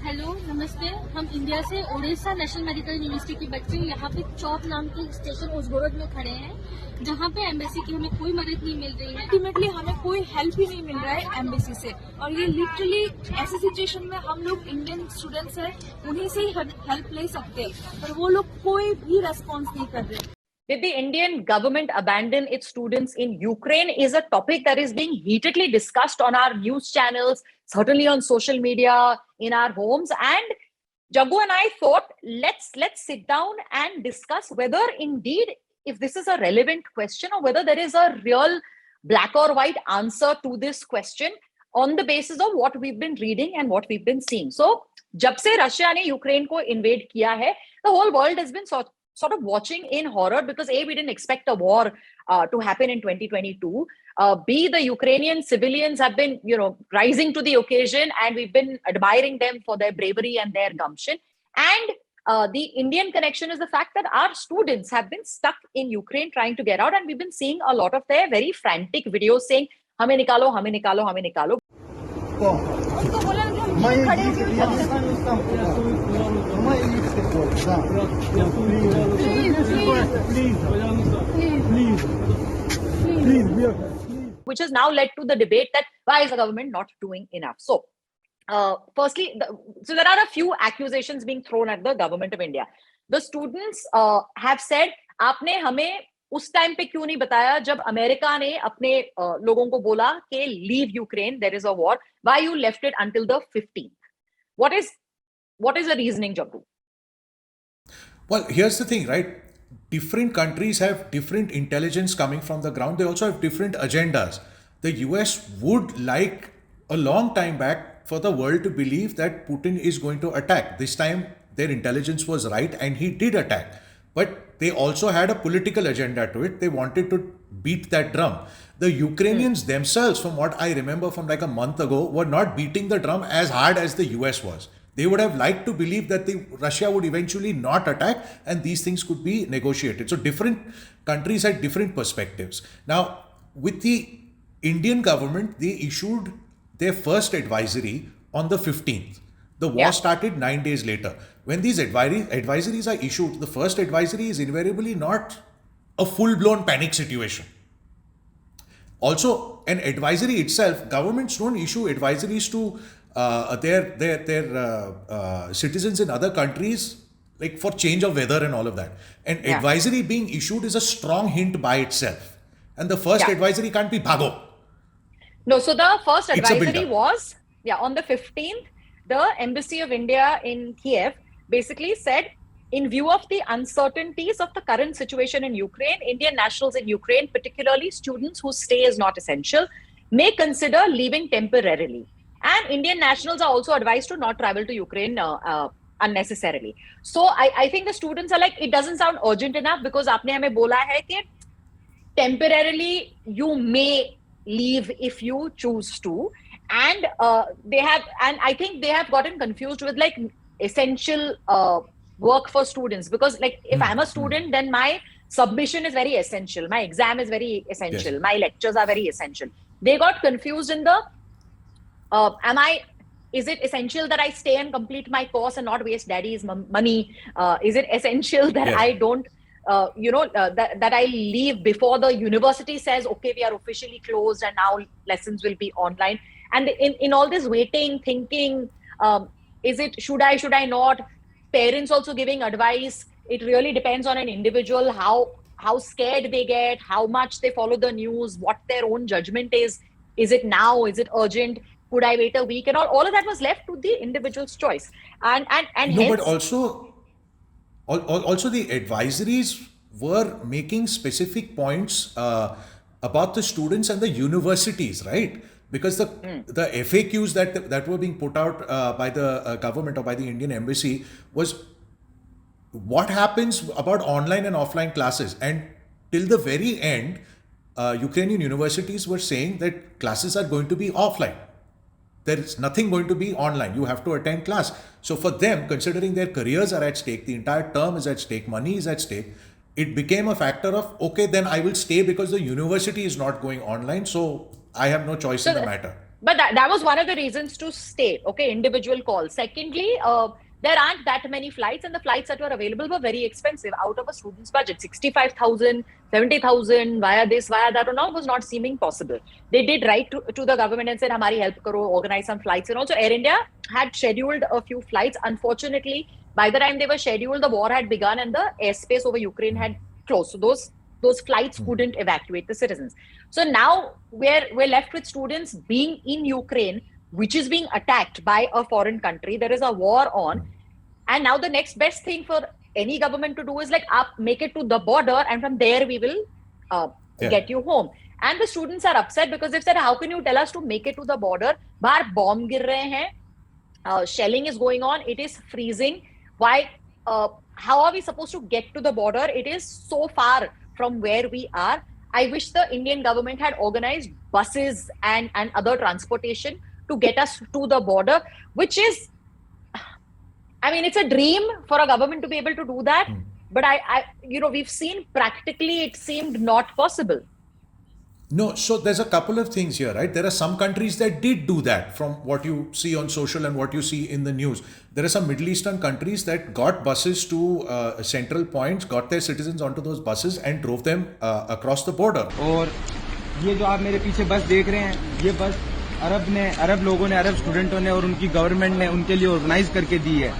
Hello नमस्ते। हम India से ओडिशा नेशनल मेडिकल यूनिवर्सिटी के बच्चे यहाँ पे चौक नाम के स्टेशन उजगोरद में खड़े हैं, जहाँ पे एम्बेसी की हमें कोई मदद नहीं मिल रही है। अल्टीमेटली हमें कोई हेल्प ही नहीं मिल रहा है एम्बेसी से, और ये लिटरली ऐसी सिचुएशन में हम लोग इंडियन स्टूडेंट्स हैं, उन्हीं से ही हेल्प ले सकते हैं, पर वो लोग कोई भी रेस्पॉन्स नहीं कर रहे। Did the Indian government abandon its students in Ukraine is a topic that is being heatedly discussed on our news channels, certainly on social media, in our homes. And Jaggu and I thought, let's sit down and discuss whether indeed, if this is a relevant question or whether there is a real black or white answer to this question on the basis of what we've been reading and what we've been seeing. So, जब से Russia ने Ukraine को invade किया है, the whole world has been sort of watching in horror because A, we didn't expect a war to happen in 2022. B, the Ukrainian civilians have been, rising to the occasion, and we've been admiring them for their bravery and their gumption. And the Indian connection is the fact that our students have been stuck in Ukraine trying to get out, and we've been seeing a lot of their very frantic videos saying, "हमें निकालो, हमें निकालो, हमें निकालो." उनको बोला कि हम खड़े which has now led to the debate that why is the government not doing enough? So, firstly, so there are a few accusations being thrown at the government of India. The students have said, आपने हमें उस time पे क्यों नहीं बताया जब America ने अपने लोगों को बोला कि leave Ukraine, there is a war, why you left it until the 15th? What is the reasoning, Jaggu? Well, here's the thing, right? Different countries have different intelligence coming from the ground. They also have different agendas. The US would like a long time back for the world to believe that Putin is going to attack. This time their intelligence was right and he did attack. But they also had a political agenda to it. They wanted to beat that drum. The Ukrainians themselves, from what I remember from like a month ago, were not beating the drum as hard as the US was. They would have liked to believe that Russia would eventually not attack and these things could be negotiated. So different countries had different perspectives. Now, with the Indian government, they issued their first advisory on the 15th. The war started 9 days later. When these advisories are issued, the first advisory is invariably not a full-blown panic situation. Also, an advisory itself, governments don't issue advisories to their citizens in other countries, like for change of weather and all of that. An advisory being issued is a strong hint by itself. And the first advisory can't be bhago. No, so the first advisory was, on the 15th, the Embassy of India in Kiev basically said, in view of the uncertainties of the current situation in Ukraine, Indian nationals in Ukraine, particularly students whose stay is not essential, may consider leaving temporarily. And Indian nationals are also advised to not travel to Ukraine unnecessarily. So I think the students are like, it doesn't sound urgent enough because aapne hame bola hai ki temporarily you may leave if you choose to. And I think they have gotten confused with like essential work for students, because like if I'm a student, then my submission is very essential, my exam is very essential, my lectures are very essential. They got confused in the is it essential that I stay and complete my course and not waste daddy's money? Is it essential that I don't that I leave before the university says, okay, we are officially closed and now lessons will be online? And in all this waiting, thinking, should I not? Parents also giving advice. It really depends on an individual, how scared they get, how much they follow the news, what their own judgment is. Is it now? Is it urgent? Could I wait a week? And all of that was left to the individual's choice. And no, hence, but also the advisories were making specific points about the students and the universities, right? Because the FAQs that were being put out by the government or by the Indian embassy was what happens about online and offline classes. And till the very end, Ukrainian universities were saying that classes are going to be offline. There is nothing going to be online. You have to attend class. So for them, considering their careers are at stake, the entire term is at stake, money is at stake, it became a factor of, okay, then I will stay because the university is not going online. So I have no choice in the matter. But that was one of the reasons to stay. Okay, individual calls. Secondly, there aren't that many flights, and the flights that were available were very expensive out of a student's budget. 65,000, 70,000 via this, via that, and all was not seeming possible. They did write to the government and said, "Hamari help karo, organize some flights." And also, Air India had scheduled a few flights. Unfortunately, by the time they were scheduled, the war had begun and the airspace over Ukraine had closed. So those flights couldn't evacuate the citizens. So now we're left with students being in Ukraine, which is being attacked by a foreign country. There is a war on. And now the next best thing for any government to do is like make it to the border, and from there we will get you home. And the students are upset because they've said, how can you tell us to make it to the border? Bahar bomb gir rahe hain, shelling is going on, it is freezing. Why? How are we supposed to get to the border? It is so far from where we are. I wish the Indian government had organized buses and other transportation to get us to the border, which is, I mean, it's a dream for a government to be able to do that. But we've seen practically it seemed not possible. No, so there's a couple of things here, right? There are some countries that did do that from what you see on social and what you see in the news. There are some Middle Eastern countries that got buses to central points, got their citizens onto those buses and drove them across the border. और ये जो आप मेरे पीछे बस देख रहे हैं, ये बस अरब लोगों ने, अरब स्टूडेंटों ने और उनकी गवर्नमेंट ने उनके लिए ऑर्गेनाइज करके दी है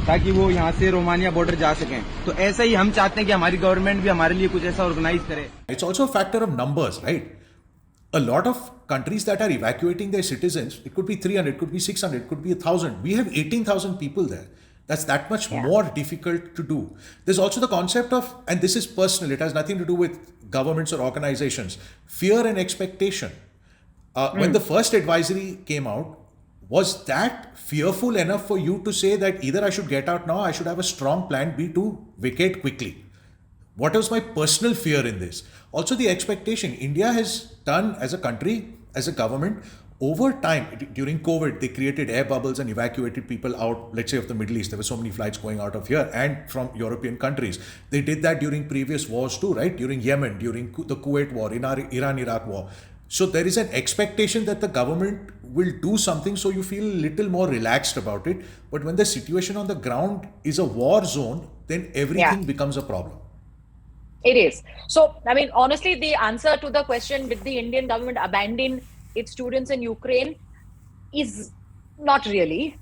ताकि वो यहाँ से रोमानिया बॉर्डर जा सकें. तो ऐसा ही हम चाहते हैं कि हमारी गवर्नमेंट भी हमारे लिए कुछ ऐसा ऑर्गेनाइज करे. It's also a factor of numbers, right? A lot of countries that are evacuating their citizens, it could be 300, it could be 600, it could be 1,000. We have 18,000 people there. That's that much more difficult to do. There's also the concept of, and this is personal, it has nothing to do with governments or organizations, fear and expectation. When the first advisory came out, was that fearful enough for you to say that either I should get out now, I should have a strong plan B to vacate quickly? What was my personal fear in this? Also the expectation. India has done as a country, as a government, over time, during COVID, they created air bubbles and evacuated people out, let's say of the Middle East. There were so many flights going out of here and from European countries. They did that during previous wars too, right? During Yemen, during the Kuwait war, in our Iran-Iraq war. So there is an expectation that the government will do something, so you feel a little more relaxed about it. But when the situation on the ground is a war zone, then everything becomes a problem. It is. So, I mean, honestly, the answer to the question, did the Indian government abandon its students in Ukraine, is not really.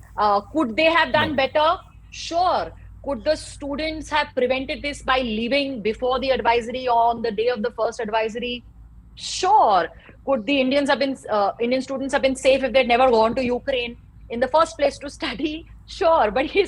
Could they have done better? Sure. Could the students have prevented this by leaving before the advisory on the day of the first advisory? Sure. Could the Indian students have been safe if they'd never gone to Ukraine in the first place to study? Sure. But ये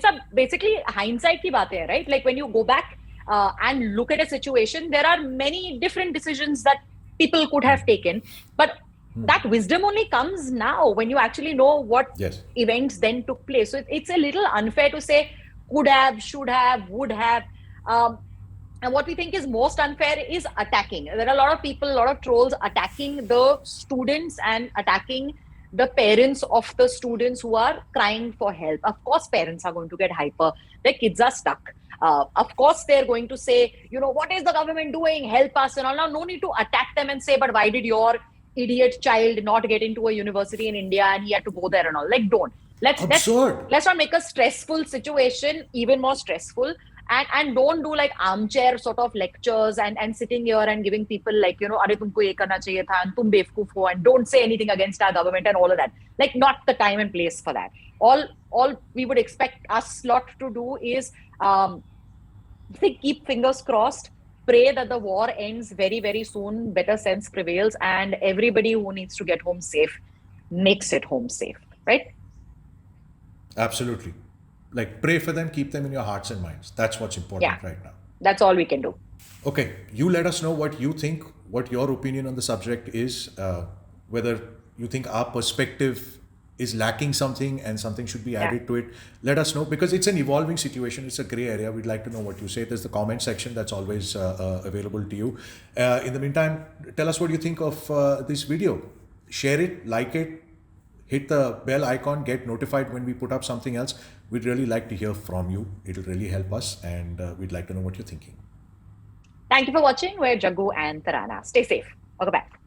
सब basically hindsight की बातें हैं, right? Like when you go back and look at a situation, there are many different decisions that people could have taken. But that wisdom only comes now when you actually know what events then took place. So it's a little unfair to say could have, should have, would have. And what we think is most unfair is attacking. There are a lot of people, a lot of trolls attacking the students and attacking the parents of the students who are crying for help. Of course, parents are going to get hyper. Their kids are stuck. Of course, they're going to say, what is the government doing? Help us and all. Now, no need to attack them and say, but why did your idiot child not get into a university in India and he had to go there and all? Like, don't. Let's not make a stressful situation even more stressful. And don't do like armchair sort of lectures and sitting here and giving people like, अरे तुमको ये करना चाहिए था and तुम बेवकूफ हो, and don't say anything against our government and all of that. Like, not the time and place for that. All we would expect us lot to do is keep fingers crossed, pray that the war ends very, very soon, better sense prevails, and everybody who needs to get home safe makes it home safe, right? Absolutely. Like, pray for them, keep them in your hearts and minds. That's what's important right now. That's all we can do. Okay, you let us know what you think, what your opinion on the subject is, whether you think our perspective is lacking something and something should be added to it. Let us know, because it's an evolving situation. It's a gray area. We'd like to know what you say. There's the comment section that's always available to you. In the meantime, tell us what you think of this video. Share it, like it, hit the bell icon, get notified when we put up something else. We'd really like to hear from you. It'll really help us, and we'd like to know what you're thinking. Thank you for watching. We're Jaggu and Tarana. Stay safe. Welcome back.